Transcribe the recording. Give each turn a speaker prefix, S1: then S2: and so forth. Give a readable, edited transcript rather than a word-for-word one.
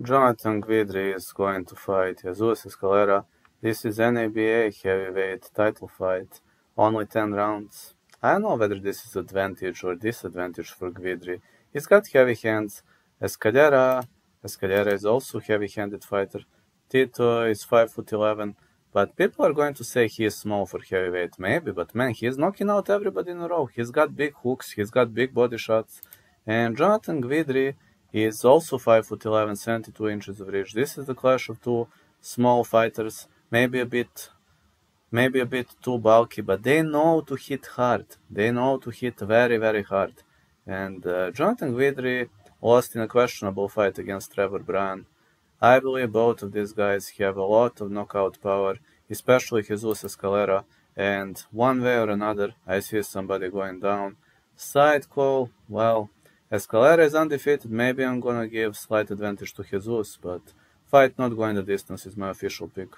S1: Jonathan Gvidry is going to fight Jesus Escalera. This is NABA heavyweight title fight. Only 10 rounds. I don't know whether this is advantage or disadvantage for Gvidry. He's got heavy hands. Escalera is also a heavy-handed fighter. Tito is 5'11", but people are going to say he is small for heavyweight. Maybe, but man, he is knocking out everybody in a row. He's got big hooks, he's got big body shots. And Jonathan Gvidry is also 5'11", 72 inches of reach. This is the clash of two small fighters, maybe a bit too bulky, but they know to hit hard. They know to hit very, very hard. And Jonathan Gvidry lost in a questionable fight against Trevor Bryan. I believe both of these guys have a lot of knockout power, especially Jesus Escalera, and one way or another, I see somebody going down. Side call, well, Escalera is undefeated. Maybe I'm gonna give slight advantage to Jesus, but fight not going the distance is my official pick.